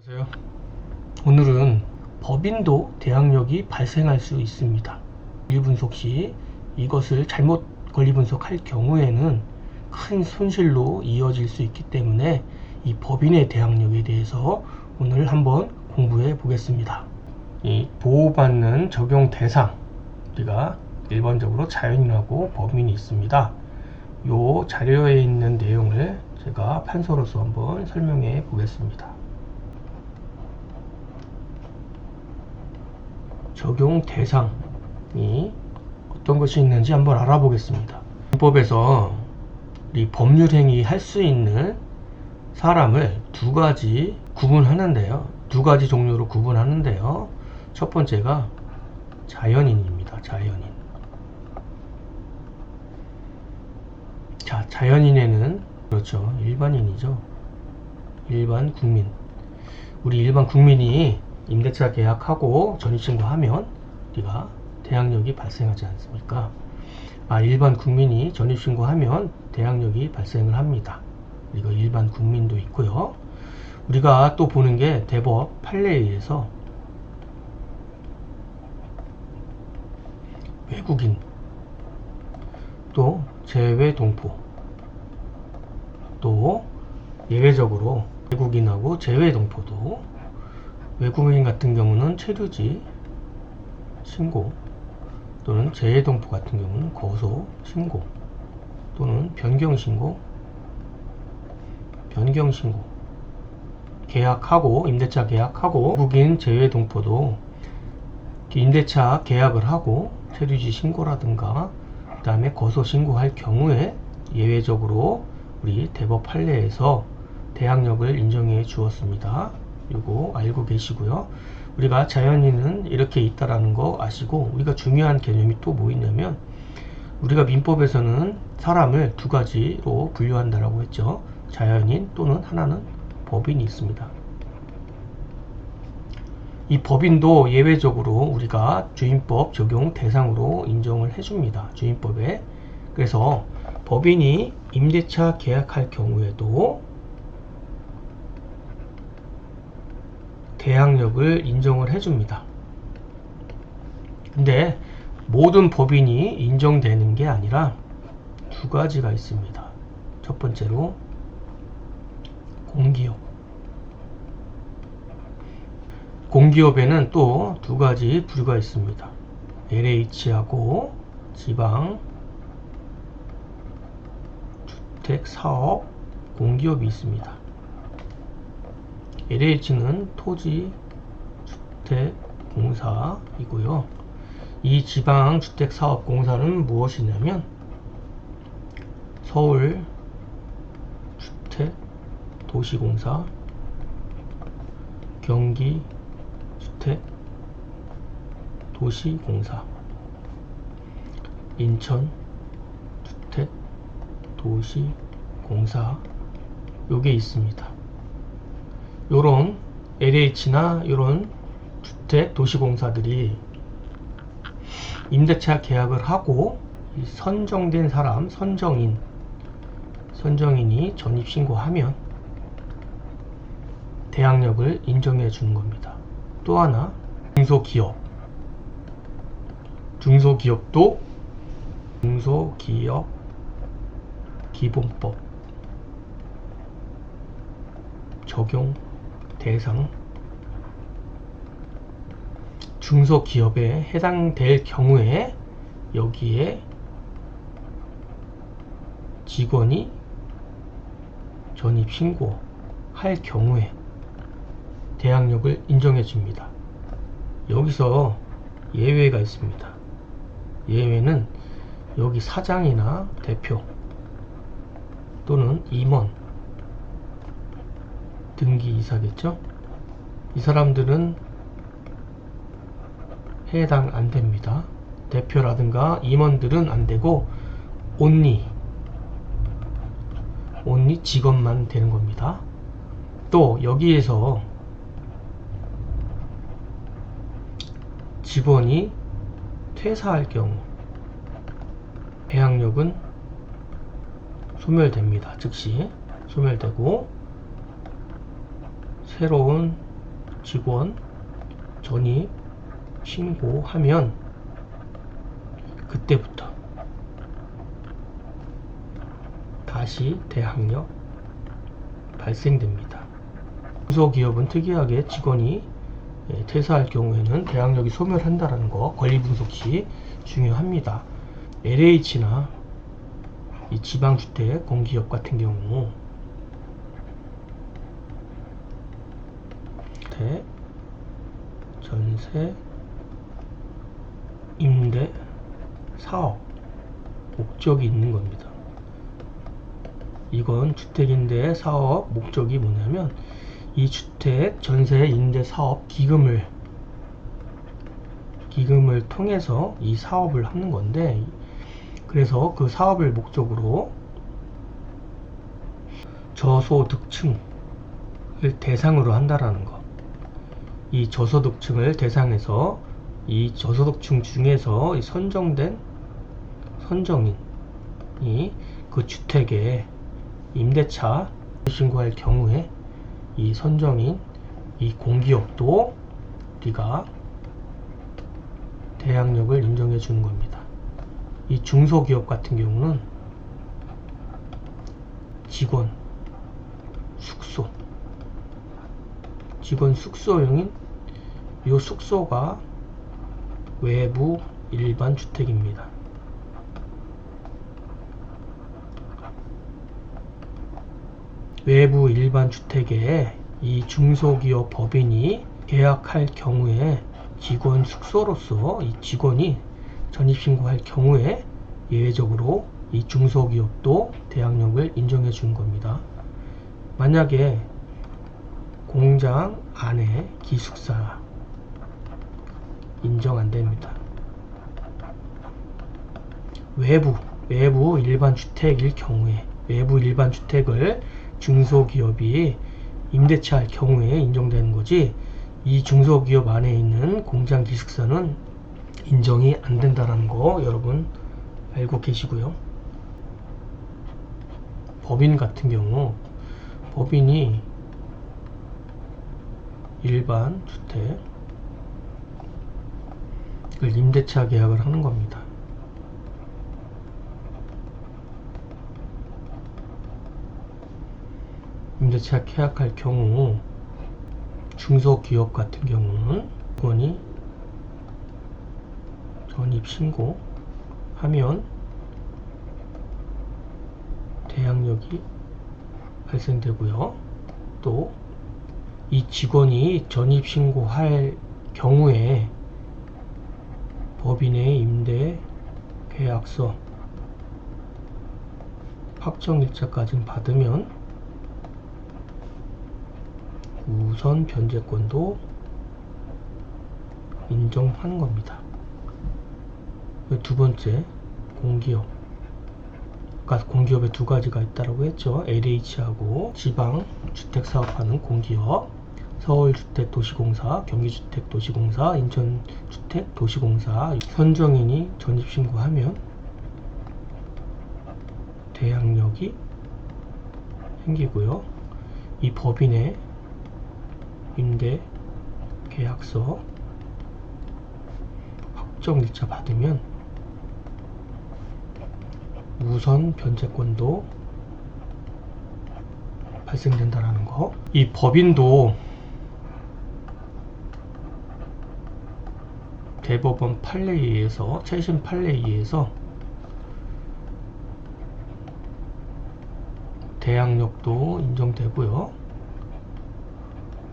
안녕하세요. 오늘은 법인도 대항력이 발생할 수 있습니다. 권리분속 시 이것을 잘못 권리분속할 경우에는 큰 손실로 이어질 수 있기 때문에 이 법인의 대항력에 대해서 오늘 한번 공부해 보겠습니다. 이 보호받는 적용 대상, 우리가 일반적으로 자연인하고 법인이 있습니다. 이 자료에 있는 내용을 제가 판서로서 한번 설명해 보겠습니다. 적용 대상이 어떤 것이 있는지 한번 알아보겠습니다. 민법에서 이 법률행위 할 수 있는 사람을 두 가지 구분하는데요. 두 가지 종류로 구분하는데요. 첫 번째가 자연인입니다. 자연인. 자, 자연인에는 그렇죠. 일반인이죠. 일반 국민. 우리 일반 국민이 임대차 계약하고 전입신고하면 우리가 대항력이 발생하지 않습니까? 일반 국민이 전입신고하면 대항력이 발생을 합니다. 이거 일반 국민도 있고요. 우리가 또 보는 게 대법 판례에 의해서 외국인 또 제외 동포 또 예외적으로 외국인하고 제외 동포도 외국인 같은 경우는 체류지 신고 또는 재해동포 같은 경우는 거소 신고 또는 변경 신고 계약하고 임대차 계약하고 외국인 재해동포도 임대차 계약을 하고 체류지 신고라든가 그 다음에 거소 신고할 경우에 예외적으로 우리 대법 판례에서 대항력을 인정해 주었습니다. 이거 알고 계시고요. 우리가 자연인은 이렇게 있다라는 거 아시고, 우리가 중요한 개념이 또 뭐 있냐면, 우리가 민법에서는 사람을 두 가지로 분류한다라고 했죠. 자연인 또는 하나는 법인이 있습니다. 이 법인도 예외적으로 우리가 주임법 적용 대상으로 인정을 해줍니다. 주임법에. 그래서 법인이 임대차 계약할 경우에도 대항력을 인정을 해줍니다. 근데 모든 법인이 인정되는 게 아니라 두 가지가 있습니다. 첫 번째로 공기업. 공기업에는 또 두 가지 부류가 있습니다. LH하고 지방 주택사업 공기업이 있습니다. LH는 토지주택공사이고요. 이 지방주택사업공사는 무엇이냐면 서울주택도시공사, 경기주택도시공사, 인천주택도시공사 요게 있습니다. 요런 LH나 요런 주택도시공사들이 임대차 계약을 하고 이 선정된 사람, 선정인이 전입신고하면 대항력을 인정해 주는 겁니다. 또 하나 중소기업도 중소기업 기본법 적용 대상 중소기업에 해당될 경우에 여기에 직원이 전입신고할 경우에 대항력을 인정해 줍니다. 여기서 예외가 있습니다. 예외는 여기 사장이나 대표 또는 임원 등기이사겠죠? 이 사람들은 해당 안 됩니다. 대표라든가 임원들은 안 되고 온리 직원만 되는 겁니다. 또 여기에서 직원이 퇴사할 경우 대항력은 소멸됩니다. 즉시 소멸되고 새로운 직원 전입 신고하면 그때부터 다시 대항력 발생됩니다. 중소기업은 특이하게 직원이 퇴사할 경우에는 대항력이 소멸한다는 거 권리 분석 시 중요합니다. LH나 이 지방주택 공기업 같은 경우 전세, 임대, 사업 목적이 있는 겁니다. 이건 주택임대 사업 목적이 뭐냐면 이 주택, 전세, 임대, 사업 기금을 통해서 이 사업을 하는 건데, 그래서 그 사업을 목적으로 저소득층을 대상으로 한다라는 거. 이 저소득층을 대상해서 이 저소득층 중에서 이 선정인이 그 주택에 임대차 신고할 경우에 이 선정인 이 공기업도 우리가 대항력을 인정해 주는 겁니다. 이 중소기업 같은 경우는 직원 숙소용인 이 숙소가 외부 일반 주택입니다. 외부 일반 주택에 이 중소기업 법인이 계약할 경우에 직원 숙소로서 이 직원이 전입신고할 경우에 예외적으로 이 중소기업도 대항력을 인정해 주는 겁니다. 만약에 공장 안에 기숙사 인정 안 됩니다. 외부 일반 주택일 경우에 외부 일반 주택을 중소기업이 임대차 할 경우에 인정되는 거지, 이 중소기업 안에 있는 공장 기숙사는 인정이 안 된다는 거 여러분 알고 계시고요. 법인 같은 경우 법인이 일반 주택을 임대차 계약을 하는 겁니다. 임대차 계약할 경우 중소기업 같은 경우는 직원이 전입신고하면 대항력이 발생되고요. 또 이 직원이 전입신고할 경우에 법인의 임대 계약서 확정일자까지 받으면 우선 변제권도 인정하는 겁니다. 두 번째, 공기업. 아까 공기업에 두 가지가 있다고 했죠. LH하고 지방 주택 사업하는 공기업, 서울주택도시공사, 경기주택도시공사, 인천주택도시공사. 선정인이 전입신고하면 대항력이 생기고요. 이 법인의 임대 계약서 확정일자 받으면 우선 변제권도 발생된다라는 거. 이 법인도 대법원 판례에 의해서, 최신 판례에 의해서 대항력도 인정되고요.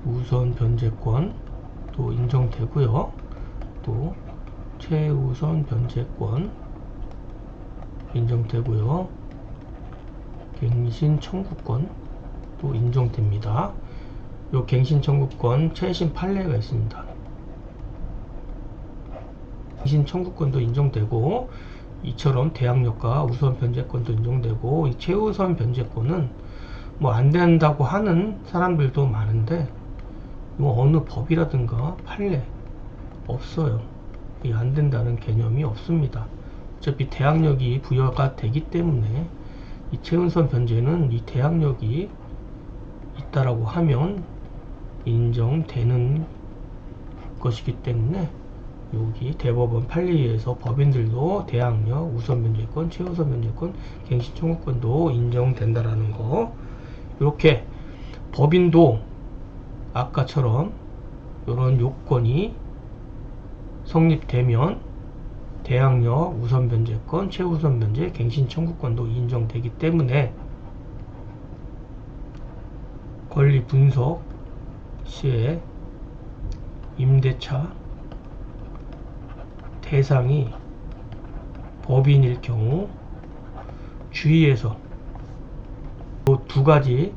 우선 변제권도 인정되고요. 또 최우선 변제권 인정되고요. 갱신 청구권도 인정됩니다. 요 갱신 청구권 최신 판례가 있습니다. 갱신 청구권도 인정되고, 이처럼 대항력과 우선 변제권도 인정되고, 이 최우선 변제권은 뭐 안 된다고 하는 사람들도 많은데, 뭐 어느 법이라든가 판례 없어요. 이 안 된다는 개념이 없습니다. 어차피 대항력이 부여가 되기 때문에 이 최우선 변제는 이 대항력이 있다라고 하면 인정되는 것이기 때문에 여기 대법원 판례에서 법인들도 대항력, 우선 변제권, 최우선 변제권, 갱신 청구권도 인정된다라는 거. 이렇게 법인도 아까처럼 이런 요건이 성립되면 대항력, 우선 변제권, 최우선 변제, 갱신 청구권도 인정되기 때문에 권리 분석 시에 임대차 대상이 법인일 경우 주의해서 이 두 가지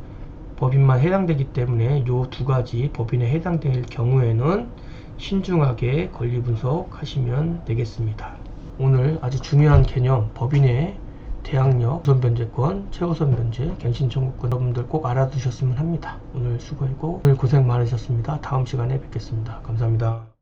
법인만 해당되기 때문에 이 두 가지 법인에 해당될 경우에는 신중하게 권리 분석하시면 되겠습니다. 오늘 아주 중요한 개념 법인의 대항력, 우선 변제권, 최우선 변제, 갱신 청구권 여러분들 꼭 알아두셨으면 합니다. 오늘 수고했고 오늘 고생 많으셨습니다. 다음 시간에 뵙겠습니다. 감사합니다.